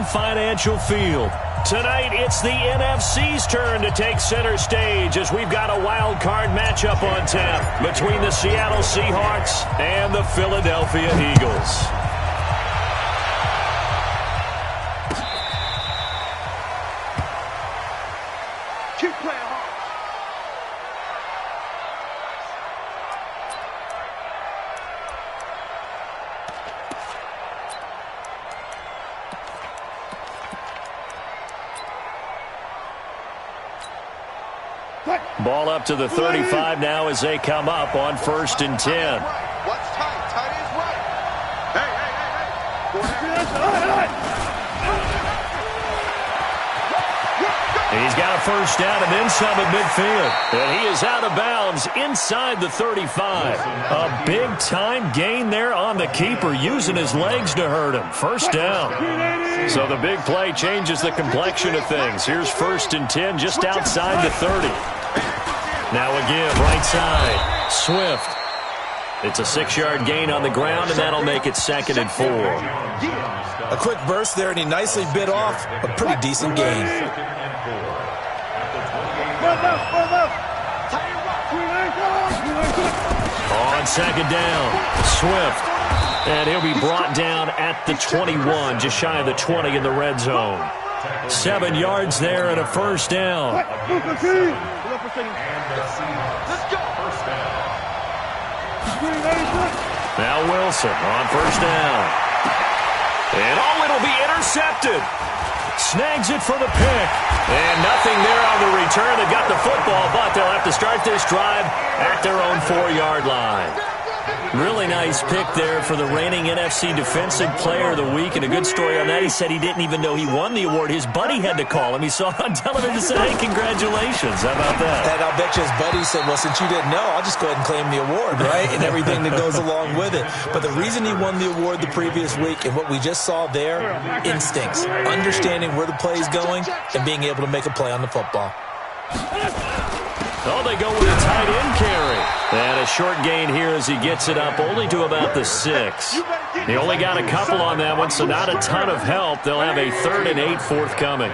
Financial Field. Tonight, it's the NFC's turn to take center stage as we've got a wild card matchup on tap between the Seattle Seahawks and the Philadelphia Eagles. Ball up to the 35 now as they come up on 1st and 10. What's tight? Tight is right. Hey. He's got a first down and then some at midfield. And he is out of bounds inside the 35. A big-time gain there on the keeper, using his legs to hurt him. First down. So the big play changes the complexion of things. Here's 1st and 10 just outside the 30. Now again, right side, Swift. It's a 6-yard gain on the ground, and that'll make it 2nd and 4. A quick burst there, and he nicely bit off a pretty decent gain. On 2nd down, Swift. And he'll be brought down at the 21, just shy of the 20 in the red zone. 7 yards there and a first down. Now Wilson on first down. And it'll be intercepted. Snags it for the pick. And nothing there on the return. They've got the football, but they'll have to start this drive at their own 4-yard line. Really nice pick there for the reigning NFC Defensive Player of the Week. And a good story on that. He said he didn't even know he won the award. His buddy had to call him. He saw it on television and said, hey, congratulations. How about that? And I'll bet you his buddy said, well, since you didn't know, I'll just go ahead and claim the award, right? And everything that goes along with it. But the reason he won the award the previous week and what we just saw there, instincts, understanding where the play is going and being able to make a play on the football. Oh, they go with a tight end carry. And a short gain here as he gets it up only to about the 6. He only got a couple on that one, so not a ton of help. They'll have a 3rd and 8 forthcoming.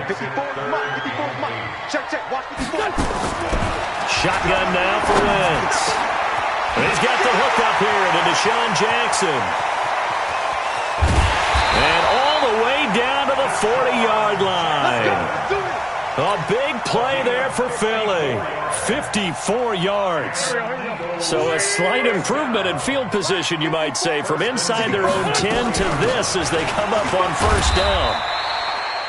Shotgun now for Wentz. And he's got the hook up here to Deshaun Jackson. And all the way down to the 40-yard line. A big play there for Philly. 54 yards. So a slight improvement in field position, you might say, from inside their own 10 to this as they come up on first down.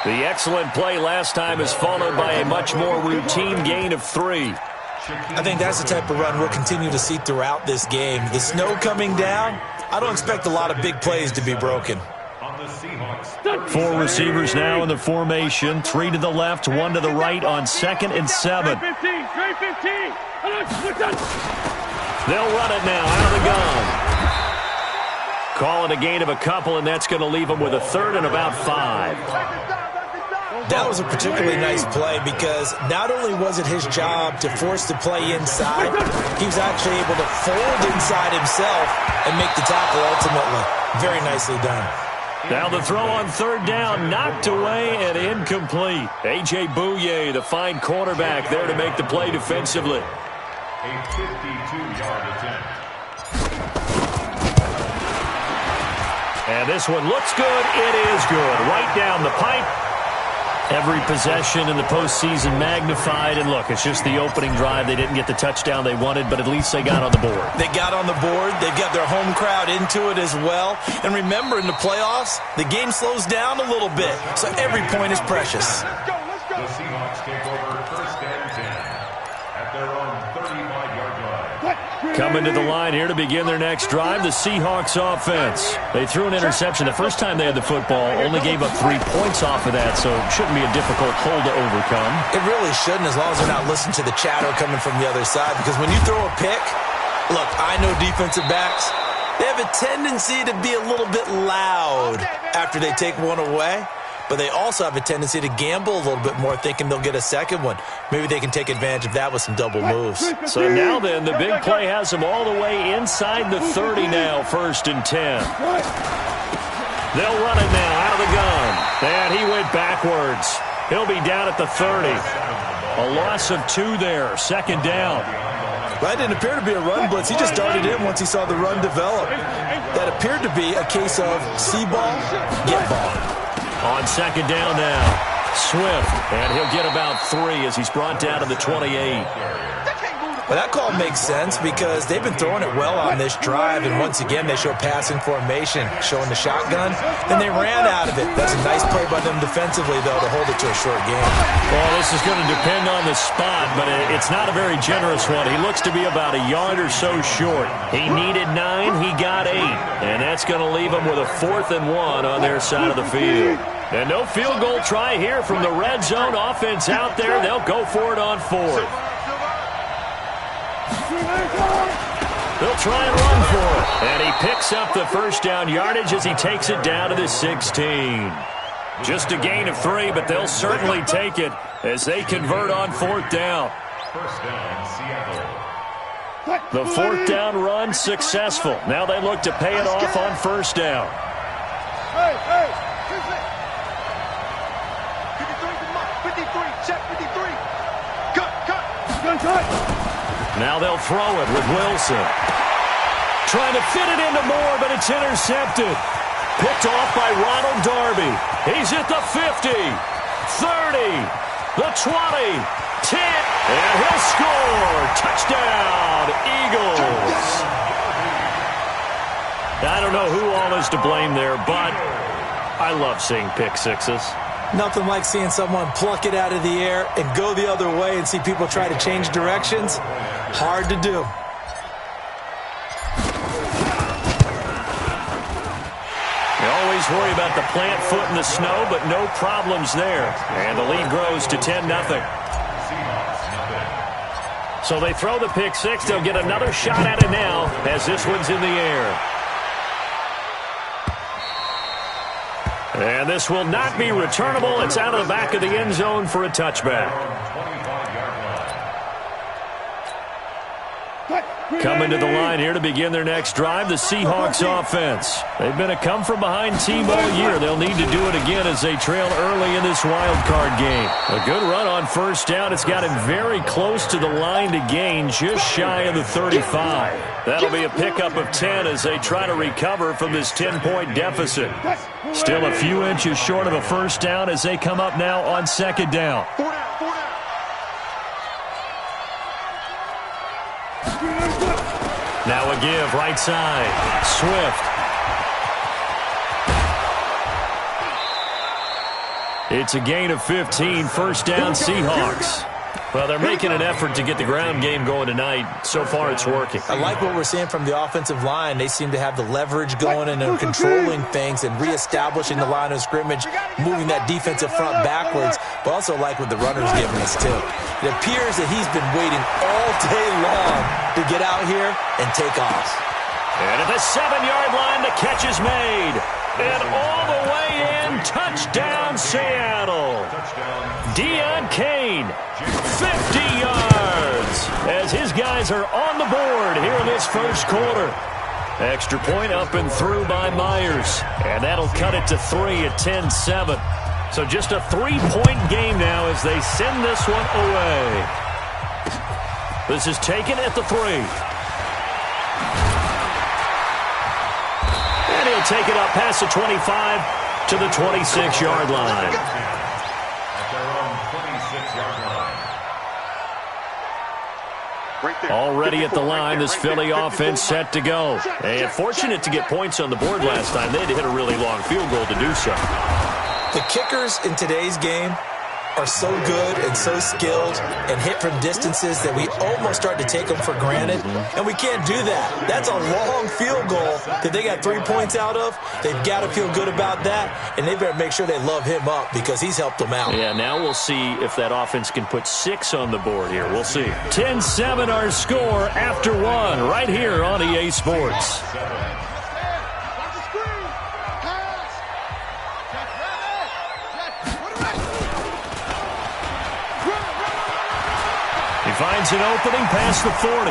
The excellent play last time is followed by a much more routine gain of 3. I think that's the type of run we'll continue to see throughout this game. The snow coming down, I don't expect a lot of big plays to be broken. 4 receivers now in the formation. 3 to the left, 1 to the right on 2nd and 7. They'll run it now out of the gun. Call it a gain of a couple, and that's going to leave them with a 3rd and about 5. That was a particularly nice play because not only was it his job to force the play inside, he was actually able to fold inside himself and make the tackle ultimately. Very nicely done. Now the throw on 3rd down, knocked away and incomplete. A.J. Bouye, the fine cornerback, there to make the play defensively. A 52-yard attempt. And this one looks good. It is good. Right down the pipe. Every possession in the postseason magnified. And look, it's just the opening drive. They didn't get the touchdown they wanted, but at least they got on the board. They got on the board. They've got their home crowd into it as well. And remember, in the playoffs, the game slows down a little bit. So every point is precious. The Seahawks take over 1st and 10 at their own 35-yard line. Coming to the line here to begin their next drive, the Seahawks offense. They threw an interception the first time they had the football, only gave up 3 points off of that, so it shouldn't be a difficult hole to overcome. It really shouldn't, as long as they're not listening to the chatter coming from the other side, because when you throw a pick, look, I know defensive backs, they have a tendency to be a little bit loud after they take one away. But they also have a tendency to gamble a little bit more, thinking they'll get a second one. Maybe they can take advantage of that with some double moves. So now then, the big play has them all the way inside the 30 now, 1st and 10. They'll run it now out of the gun. And he went backwards. He'll be down at the 30. A loss of 2 there. Second down. That didn't appear to be a run blitz. He just darted in once he saw the run develop. That appeared to be a case of see ball, get ball. On second down now, Swift, and he'll get about 3 as he's brought down to the 28. Well, that call makes sense because they've been throwing it well on this drive, and once again they show passing formation, showing the shotgun. Then they ran out of it. That's a nice play by them defensively, though, to hold it to a short game. Well, this is going to depend on the spot, but it's not a very generous one. He looks to be about a yard or so short. He needed 9, he got 8, and that's going to leave him with a 4th and 1 on their side of the field. And no field goal try here from the red zone. Offense out there. They'll go for it on 4th. They'll try and run for it. And he picks up the first down yardage as he takes it down to the 16. Just a gain of 3, but they'll certainly take it as they convert on 4th down. First down, Seattle. The 4th down run successful. Now they look to pay it off on 1st down. Hey. 53, check 53. Cut. Now they'll throw it with Wilson. Trying to fit it into Moore, but it's intercepted. Picked off by Ronald Darby. He's at the 50, 30, the 20, 10, and he'll score. Touchdown, Eagles. I don't know who all is to blame there, but I love seeing pick sixes. Nothing like seeing someone pluck it out of the air and go the other way and see people try to change directions. Hard to do. You always worry about the plant foot in the snow, but no problems there. And the lead grows to 10-0. So they throw the pick six. They'll get another shot at it now as this one's in the air. And this will not be returnable. It's out of the back of the end zone for a touchback. Coming to the line here to begin their next drive, the Seahawks offense. They've been a come-from-behind team all year. They'll need to do it again as they trail early in this wild card game. A good run on 1st down. It's got him very close to the line to gain, just shy of the 35. That'll be a pickup of 10 as they try to recover from this 10-point deficit. Still a few inches short of a 1st down as they come up now on 2nd down. Now a give, right side. Swift. It's a gain of 15, 1st down Seahawks. Well, they're making an effort to get the ground game going tonight. So far, it's working. I like what we're seeing from the offensive line. They seem to have the leverage going and they're controlling things and reestablishing the line of scrimmage, moving that defensive front backwards, but also like what the runner's giving us, too. It appears that he's been waiting all day long to get out here and take off. And at the 7-yard line, the catch is made. And all the way in, touchdown Seattle. Deion Kane, 50 yards, as his guys are on the board here in this 1st quarter. Extra point up and through by Myers, and that'll cut it to 3 at 10-7. So just a 3-point game now as they send this one away. This is taken at the 3. And he'll take it up past the 25 to the 26-yard line. Already at the line, this Philly offense set to go. And fortunate to get points on the board last time. They had to hit a really long field goal to do so. The kickers in today's game are so good and so skilled and hit from distances that we almost start to take them for granted, and we can't do that. That's a long field goal that they got 3 points out of. They've got to feel good about that, and they better make sure they love him up because he's helped them out. Yeah, now we'll see if that offense can put 6 on the board here. We'll see. 10-7 our score after 1 right here on EA Sports. Finds an opening past the 40.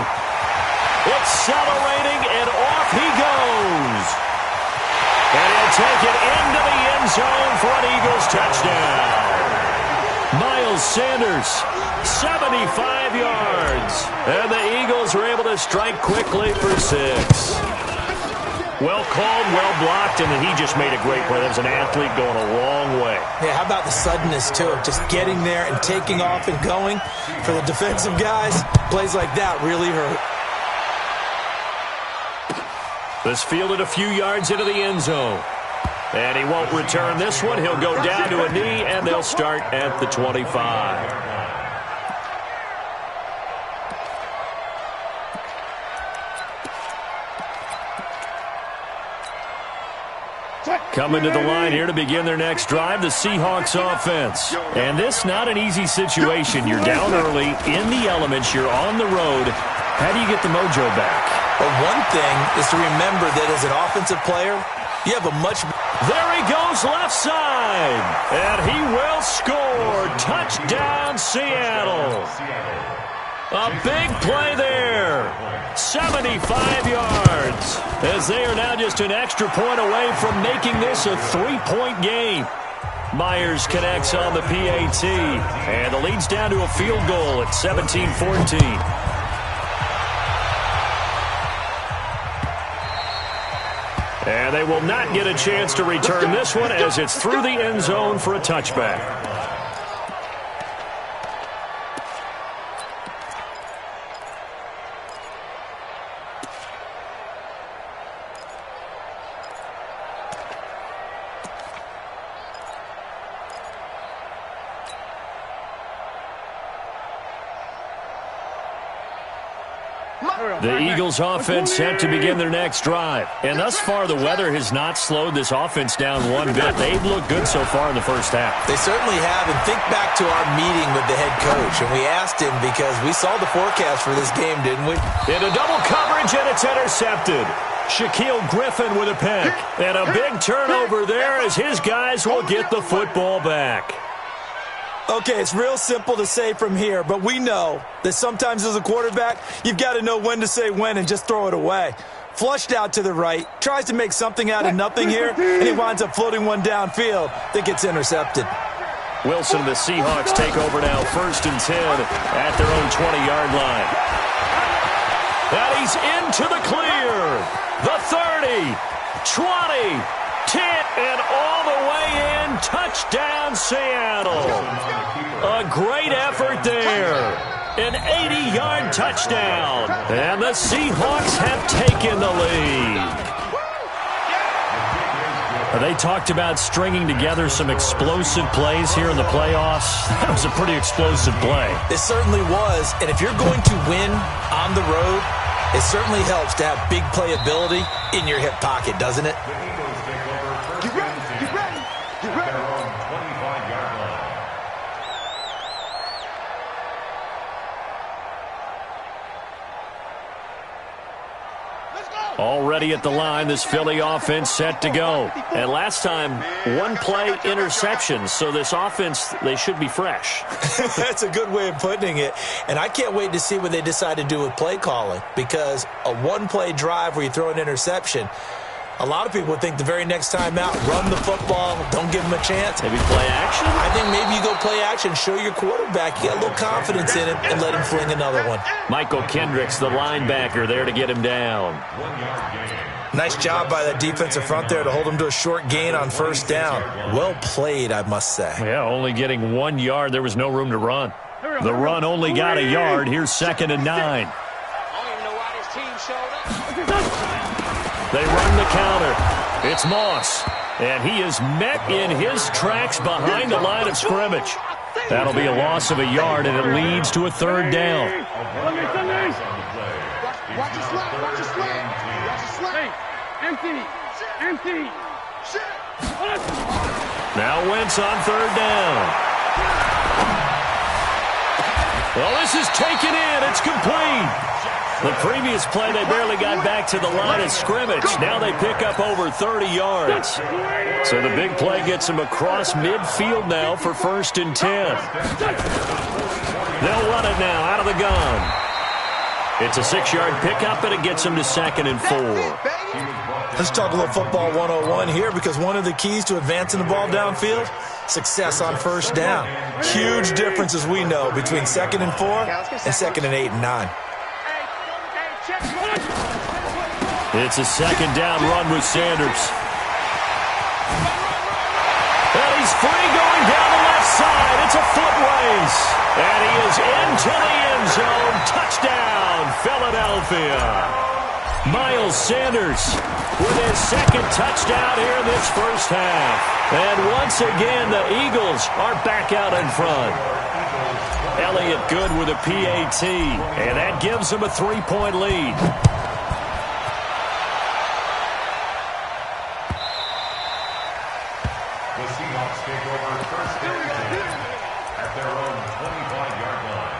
Accelerating, and off he goes. And he'll will take it into the end zone for an Eagles touchdown. Miles Sanders, 75 yards. And the Eagles are able to strike quickly for 6. Well called, well blocked, and he just made a great play. That was an athlete going a long way. Yeah, how about the suddenness, too? Just getting there and taking off and going. For the defensive guys, plays like that really hurt. This fielded a few yards into the end zone. And he won't return this one. He'll go down to a knee, and they'll start at the 25. Coming to the line here to begin their next drive, the Seahawks offense. And this not an easy situation. You're down early, in the elements, you're on the road. How do you get the mojo back? Well, one thing is to remember that as an offensive player, you have a much... There he goes left side. And he will score. Touchdown, Seattle. A big play there. 75 yards. As they are now just an extra point away from making this a 3-point game. Myers connects on the PAT. And the lead's down to a field goal at 17-14. And they will not get a chance to return this one as it's through the end zone for a touchback. The Eagles offense set to begin their next drive. And thus far, the weather has not slowed this offense down one bit. They've looked good so far in the first half. They certainly have. And think back to our meeting with the head coach. And we asked him because we saw the forecast for this game, didn't we? In a double coverage, and it's intercepted. Shaquille Griffin with a pick. And a big turnover there as his guys will get the football back. Okay, it's real simple to say from here, but we know that sometimes as a quarterback, you've got to know when to say when and just throw it away. Flushed out to the right, tries to make something out of nothing here, and he winds up floating one downfield that gets intercepted. Wilson and the Seahawks take over now, 1st and 10 at their own 20-yard line. And he's into the clear. The 30, 20, 10, and all the way in. Touchdown, Seattle. A great effort there. An 80-yard touchdown. And the Seahawks have taken the lead. They talked about stringing together some explosive plays here in the playoffs. That was a pretty explosive play. It certainly was. And if you're going to win on the road, it certainly helps to have big playability in your hip pocket, doesn't it? Get ready, get ready, get ready. Already at the line, this Philly offense set to go. And last time, one play interception. So this offense, they should be fresh. That's a good way of putting it. And I can't wait to see what they decide to do with play calling. Because a one-play drive where you throw an interception, a lot of people would think the very next time out, run the football, don't give him a chance. Maybe play action? I think maybe you go play action, show your quarterback, you got a little confidence in him, and let him fling another one. Michael Kendricks, the linebacker, there to get him down. Nice job by that defensive front there to hold him to a short gain on 1st down. Well played, I must say. Yeah, only getting 1 yard. There was no room to run. The run only got a yard. Here's 2nd and 9. I don't even know why this team showed up. They run the counter. It's Moss. And he is met in his tracks behind the line of scrimmage. That'll be a loss of a yard, and it leads to a 3rd down. Watch your slap, watch your slap. Watch your slap. Empty. Now Wentz on 3rd down. Well, this is taken in. It's complete. The previous play, they barely got back to the line of scrimmage. Now they pick up over 30 yards. So the big play gets them across midfield now for 1st and 10. They'll run it now out of the gun. It's a 6-yard pickup, and it gets him to 2nd and 4. Let's talk a little football 101 here, because one of the keys to advancing the ball downfield, success on first down. Huge difference, as we know, between 2nd and 4 and 2nd and 8 and 9. It's a 2nd down run with Sanders. And he's free going down the left side. It's a foot race. And he is into the end zone. Touchdown, Philadelphia. Miles Sanders with his 2nd touchdown here in this first half. And once again, the Eagles are back out in front. Elliott good with a PAT, and that gives them a 3-point lead. The Seahawks take over first and 10 at their own 25-yard line.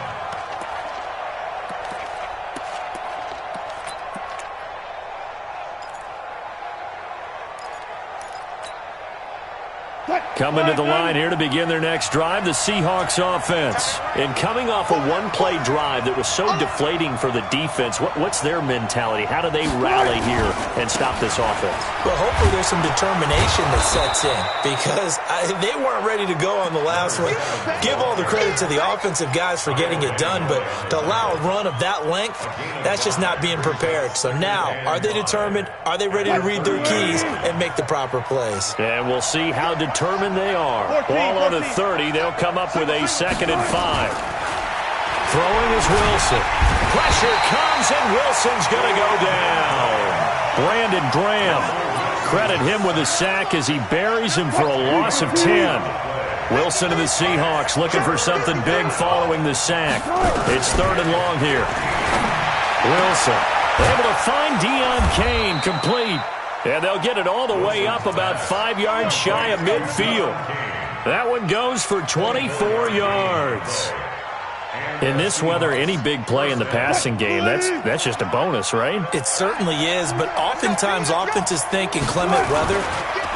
Coming to the line here to begin their next drive, the Seahawks offense. And coming off a one-play drive that was so deflating for the defense, what's their mentality? How do they rally here and stop this offense? Well, hopefully there's some determination that sets in, because they weren't ready to go on the last one. Give all the credit to the offensive guys for getting it done, but to allow a run of that length, that's just not being prepared. So now, are they determined? Are they ready to read their keys and make the proper plays? And we'll see how determined they are. Ball on the 30. They'll come up with a 2nd and 5. Throwing is Wilson. Pressure comes, and Wilson's going to go down. Brandon Graham. Credit him with a sack as he buries him for a loss of 10. Wilson and the Seahawks looking for something big following the sack. It's 3rd and long here. Wilson able to find Deion Kane, complete. And they'll get it all the way up about 5 yards shy of midfield. That one goes for 24 yards. In this weather, any big play in the passing game, that's just a bonus, right? It certainly is, but oftentimes offenses think inclement weather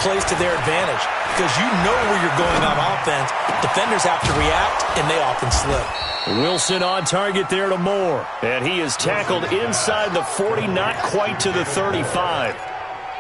plays to their advantage, because you know where you're going on offense. Defenders have to react, and they often slip. Wilson on target there to Moore. And he is tackled inside the 40, not quite to the 35.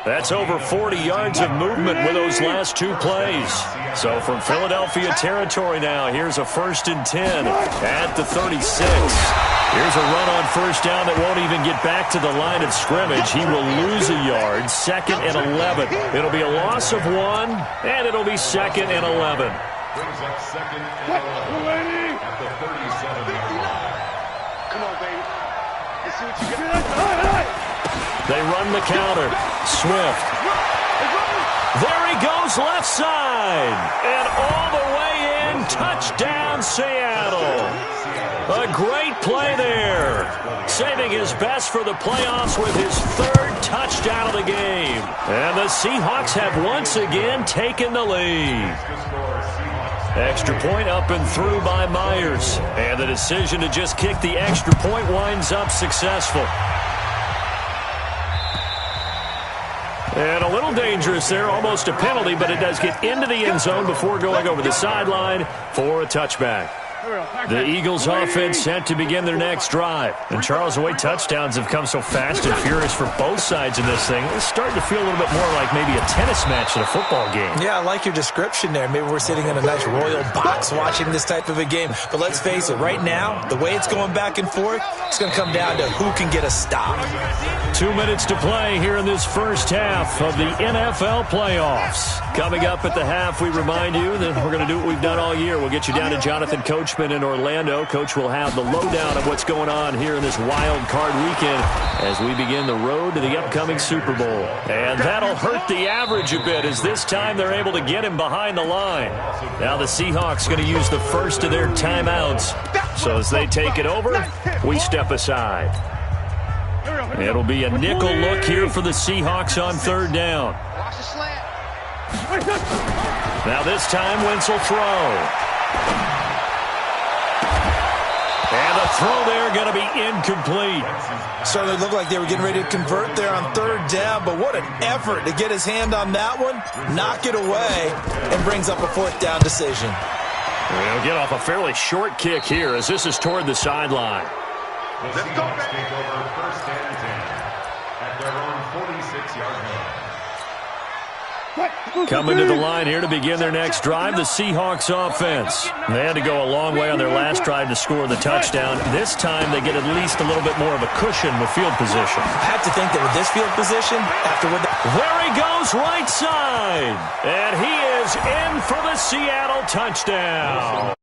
That's over 40 yards of movement with those last 2 plays. So from Philadelphia territory now, here's a 1st and 10 at the 36. Here's a run on first down that won't even get back to the line of scrimmage. He will lose a yard, 2nd and 11. It'll be a loss of 1, and it'll be 2nd and 11. Brings up 2nd and 11 at the 37-yard line. Come on, baby. Let's see what you got. They run the counter. Swift. There he goes left side. And all the way in. Touchdown, Seattle. A great play there. Saving his best for the playoffs with his 3rd touchdown of the game. And the Seahawks have once again taken the lead. Extra point up and through by Myers. And the decision to just kick the extra point winds up successful. And a little dangerous there, almost a penalty, but it does get into the end zone before going over the sideline for a touchback. The Eagles offense set to begin their next drive. And Charles, the way touchdowns have come so fast and furious for both sides in this thing, it's starting to feel a little bit more like maybe a tennis match in a football game. Yeah, I like your description there. Maybe we're sitting in a nice royal box watching this type of a game. But let's face it, right now, the way it's going back and forth, it's going to come down to who can get a stop. 2 minutes to play here in this first half of the NFL playoffs. Coming up at the half, we remind you that we're going to do what we've done all year. We'll get you down to Jonathan Coachman in Orlando. Coach will have the lowdown of what's going on here in this wild card weekend as we begin the road to the upcoming Super Bowl. And that'll hurt the average a bit, as this time they're able to get him behind the line. Now the Seahawks going to use the first of their timeouts. So as they take it over, we step aside. It'll be a nickel look here for the Seahawks on 3rd down. Now this time Wentz will throw. And the throw there going to be incomplete. Certainly looked like they were getting ready to convert there on 3rd down, but what an effort to get his hand on that one, knock it away, and brings up a 4th down decision. We'll get off a fairly short kick here as this is toward the sideline. The Seahawks take over first and 10 at their own 46-yard line. Coming to the line here to begin their next drive, the Seahawks offense. They had to go a long way on their last drive to score the touchdown. This time they get at least a little bit more of a cushion with field position. I have to think that with this field position, there he goes, right side. And he is in for the Seattle touchdown.